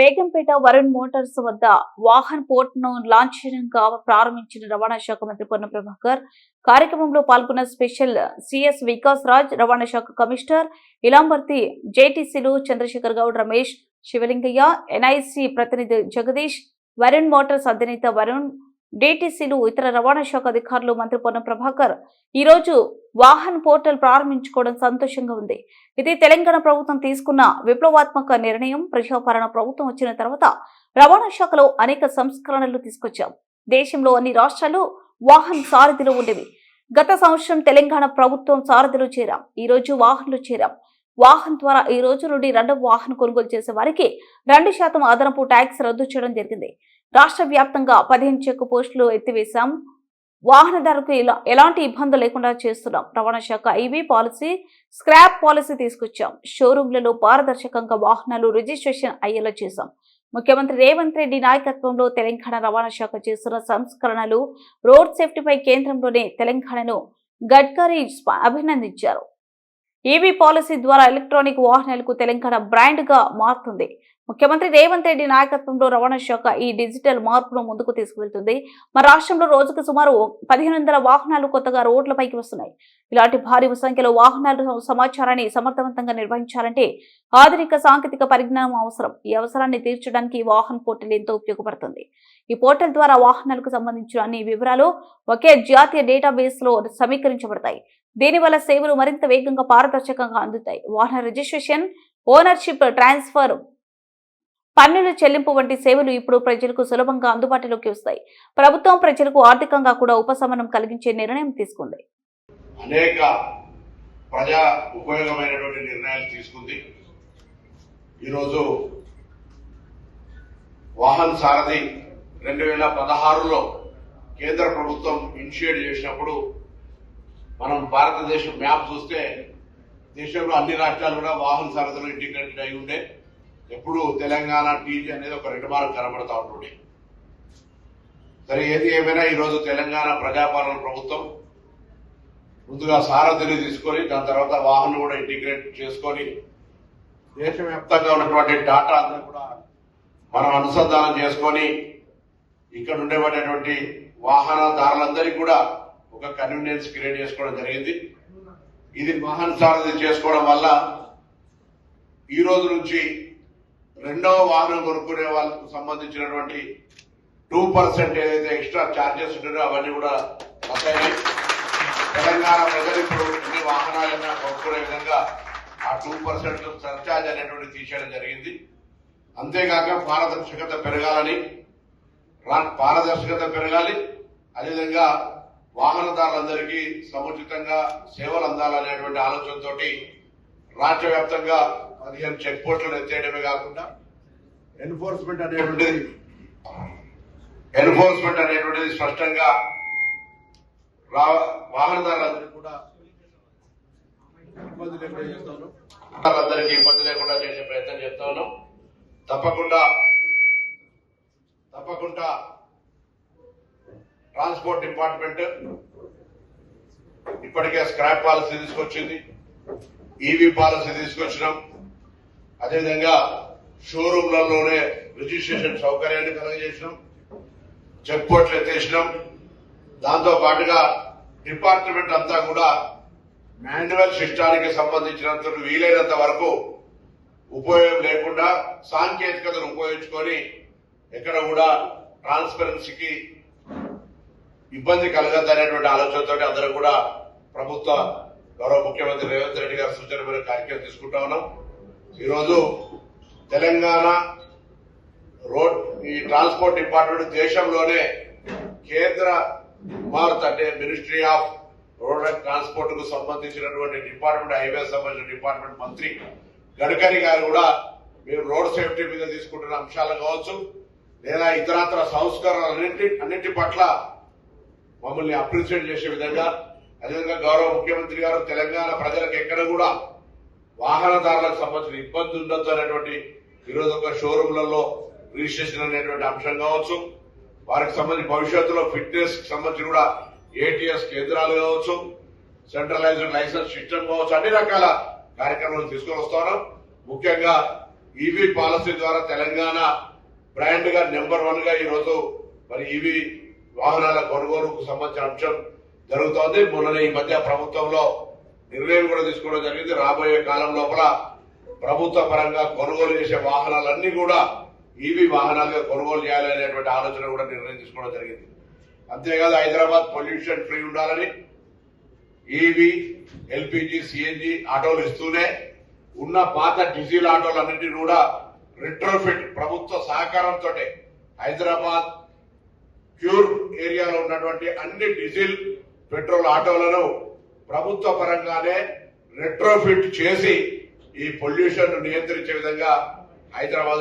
Begumpet Varun Motors వద్ద Vahan port ను లాంఛనంగా ప్రారంభించిన రవాణా శాఖ మంత్రి పొన్నం ప్రభాకర్. కార్యక్రమంలో పాల్గొన్న స్పెషల్ సిఎస్ వికాస్ రాజ్, రవాణా శాఖ కమిషనర్ ఇలాంబర్తి, జేటీసీలు చంద్రశేఖర్ గౌడ్, రమేష్, శివలింగయ్య, ఎన్ఐసి ప్రతినిధి జగదీష్, వరుణ్ మోటార్స్ అధినేత వరుణ్, డీటీసీలు, ఇతర రవాణా శాఖ అధికారులు. మంత్రి పొన్నం ప్రభాకర్ ఈ రోజు వాహన్ పోర్టల్ ప్రారంభించుకోవడం సంతోషంగా ఉంది. ఇది తెలంగాణ ప్రభుత్వం తీసుకున్న విప్లవాత్మక నిర్ణయం. ప్రజాపాలన ప్రభుత్వం వచ్చిన తర్వాత రవాణా శాఖలో అనేక సంస్కరణలు తీసుకొచ్చాం. దేశంలో అన్ని రాష్ట్రాలు వాహన్ సారథిలో ఉండేవి. గత సంవత్సరం తెలంగాణ ప్రభుత్వం సారథిలో చేరాం. ఈ రోజు వాహన్లు చేరాం. వాహన్ ద్వారా ఈ రోజు నుండి రెండవ వాహనం కొనుగోలు చేసే వారికి 2% అదనపు ట్యాక్స్ రద్దు చేయడం జరిగింది. రాష్ట్ర వ్యాప్తంగా 15 చెక్ పోస్టులు ఎత్తివేశాం. వాహనదారులకు ఎలాంటి ఇబ్బందులు లేకుండా చేస్తున్నాం. రవాణా శాఖ ఈవీ పాలసీ, స్క్రాప్ పాలసీ తీసుకొచ్చాం. షోరూంలలో పారదర్శకంగా వాహనాలు రిజిస్ట్రేషన్ అయ్యేలా చేశాం. ముఖ్యమంత్రి రేవంత్ రెడ్డి నాయకత్వంలో తెలంగాణ రవాణా శాఖ చేస్తున్న సంస్కరణలు, రోడ్ సేఫ్టీపై కేంద్రంలోనే తెలంగాణను గడ్కరీ అభినందించారు. ఈవీ పాలసీ ద్వారా ఎలక్ట్రానిక్ వాహనాలకు తెలంగాణ బ్రాండ్ గా మారుతుంది. ముఖ్యమంత్రి రేవంత్ రెడ్డి నాయకత్వంలో రవాణా శాఖ ఈ డిజిటల్ మార్పును ముందుకు తీసుకువెళ్తుంది. మన రాష్ట్రంలో రోజుకు సుమారు 1500 వాహనాలు కొత్తగా రోడ్లపైకి వస్తున్నాయి. ఇలాంటి భారీ సంఖ్యలో వాహనాల సమాచారాన్ని సమర్థవంతంగా నిర్వహించాలంటే ఆధునిక సాంకేతిక పరిజ్ఞానం అవసరం. ఈ అవసరాన్ని తీర్చడానికి ఈ వాహన్ పోర్టల్ ఎంతో ఉపయోగపడుతుంది. ఈ పోర్టల్ ద్వారా వాహనాలకు సంబంధించిన అన్ని వివరాలు ఒకే జాతీయ డేటాబేస్ లో సమీకరించబడతాయి. దీనివల్ల సేవలు మరింత వేగంగా, పారదర్శకంగా అందుతాయి. వాహన రిజిస్ట్రేషన్, ఓనర్షిప్ ట్రాన్స్ఫర్, పన్నుల చెల్లింపు వంటి సేవలు ఇప్పుడు ప్రజలకు సులభంగా అందుబాటులోకి వస్తాయి. ప్రభుత్వం ప్రజలకు ఆర్థికంగా కూడా ఉపశమనం కలిగించే నిర్ణయం తీసుకుంది. అనేక ప్రజా ఉపయోగమైనటువంటి నిర్ణయాలు తీసుకుంది. ఈరోజు వాహన్ సారథి 2016లో కేంద్ర ప్రభుత్వం ఇనిషియేట్ చేసినప్పుడు మనం భారతదేశం మ్యాప్ చూస్తే దేశంలో అన్ని రాష్ట్రాలు కూడా వాహన్ సారథిలో ఇంటిగ్రేటెడ్ అయి ఉండే. ఎప్పుడు తెలంగాణ టీజీ అనేది ఒక 2 మార్కు కనబడతా ఉంటుండే. సరే, ఏది ఏమైనా ఈరోజు తెలంగాణ ప్రజాపాలన ప్రభుత్వం ముందుగా సారథిని తీసుకొని దాని తర్వాత వాహనం కూడా ఇంటిగ్రేట్ చేసుకొని దేశవ్యాప్తంగా ఉన్నటువంటి డాటా అంతా కూడా మనం అనుసంధానం చేసుకొని ఇక్కడ ఉండేటువంటి వాహనదారులందరికీ కూడా ఒక కన్వీనియన్స్ క్రియేట్ చేసుకోవడం జరిగింది. ఇది వాహన సారథి చేసుకోవడం వల్ల ఈ రోజు నుంచి రెండవ వాహనం కొనుక్కునే వాళ్ళకు సంబంధించినటువంటి 2% ఏదైతే ఎక్స్ట్రా ఛార్జెస్ ఉన్నాయో అవన్నీ కూడా వస్తాయి. తెలంగాణ ప్రజలు ఇప్పుడు ఎన్ని వాహనాలైనా కొనుక్కునే విధంగా ఆ 2% సర్ఛార్జ్ అనేటువంటి తీసేయడం జరిగింది. అంతేకాక పారదర్శకత పెరగాలి, అదేవిధంగా వాహనదారులందరికీ సముచితంగా సేవలు అందాలనేటువంటి ఆలోచనతో రాష్ట్ర వ్యాప్తంగా 15 చెక్ పోస్టులను ఎత్తేయడమే కాకుండా ఎన్ఫోర్స్మెంట్ అనేటువంటిది స్పష్టంగా వాహనదారులందరికీ కూడా ఇబ్బంది లేకుండా చేసే ప్రయత్నం చేస్తా ఉన్నాం. తప్పకుండా ట్రాన్స్పోర్ట్ డిపార్ట్మెంట్ ఇప్పటికే స్క్రాప్ పాలసీ తీసుకొచ్చింది, ఈవీ పాలసీ తీసుకొచ్చినాం. అదేవిధంగా షోరూంలలోనే రిజిస్ట్రేషన్ సౌకర్యాన్ని కలుగజేసినాం, చెక్ పోస్టులు ఎత్తేసినాం. దాంతో పాటుగా డిపార్ట్మెంట్ అంతా కూడా మాన్యువల్ సిస్టానికి సంబంధించినంత వీలైనంత వరకు ఉపయోగం లేకుండా సాంకేతికతను ఉపయోగించుకొని ఎక్కడ కూడా ట్రాన్స్పరెన్సీకి ఇబ్బంది కలగద్దనేటువంటి ఆలోచనతో అందరూ కూడా ప్రభుత్వ గౌరవ ముఖ్యమంత్రి రేవంత్ రెడ్డి గారి సూచన మేరకు కార్యక్రమం తీసుకుంటా ఉన్నాం. ఈరోజు తెలంగాణ ఈ ట్రాన్స్పోర్ట్ డిపార్ట్మెంట్ దేశంలోనే కేంద్ర ఇమారత్ అంటే ministry of road and transport కు సంబంధించినటువంటి డిపార్ట్మెంట్, హైవేస్ సంబంధించిన డిపార్ట్మెంట్ మంత్రి గడ్కరీ గారు కూడా మేము రోడ్ సేఫ్టీ మీద తీసుకుంటున్న అంశాలు కావచ్చు లేదా ఇతరత్ర సంస్కరణలు అన్నింటి పట్ల మమ్మల్ని అప్రిషియేట్ చేసే విధంగా, అదేవిధంగా గౌరవ ముఖ్యమంత్రి గారు తెలంగాణ ప్రజలకు ఎక్కడ కూడా వాహనదారులకు సంబంధించిన ఇబ్బంది ఉండొచ్చు అనేటువంటి ఈరోజు ఒక షోరూంలలో రిజిస్ట్రేషన్ అనేటువంటి అంశం కావచ్చు, వారికి సంబంధించి భవిష్యత్తులో ఫిట్నెస్ సంబంధించి కూడా ఏటీఎస్ కేంద్రాలు కావచ్చు, సెంట్రలైజ్డ్ లైసెన్స్ సిస్టమ్ కావచ్చు, అన్ని రకాల కార్యక్రమాలు తీసుకొని వస్తున్నాం. ముఖ్యంగా ఈవీ పాలసీ ద్వారా తెలంగాణ బ్రాండ్ గా నెంబర్ 1 గా ఈరోజు మరి ఈవీ వాహనాల కొనుగోలుకు సంబంధించిన అంశం జరుగుతోంది. మొన్న ఈ మధ్య ప్రభుత్వంలో నిర్ణయం కూడా తీసుకోవడం జరిగింది. రాబోయే కాలం లోపల ప్రభుత్వ పరంగా కొనుగోలు చేసే వాహనాలన్నీ కూడా ఈవీ వాహనాలుగా కొనుగోలు చేయాలనేటువంటి ఆలోచన కూడా నిర్ణయం తీసుకోవడం జరిగింది. అంతేకాదు హైదరాబాద్ పొల్యూషన్ ఫ్రీ ఉండాలని ఈవీ, ఎల్పీజీ, సిఎన్జి ఆటోలు ఇస్తూనే ఉన్న పాత డీజిల్ ఆటోలన్నింటినీ కూడా రిట్రోఫిట్ ప్రభుత్వ సహకారంతో హైదరాబాద్ ప్యూర్ ఏరియాలో ఉన్నటువంటి అన్ని డీజిల్, పెట్రోల్ ఆటోలను ప్రభుత్వ పరంగానే రెట్రోఫిట్ చేసి ఈ పొల్యూషన్ నియంత్రించే విధంగా హైదరాబాద్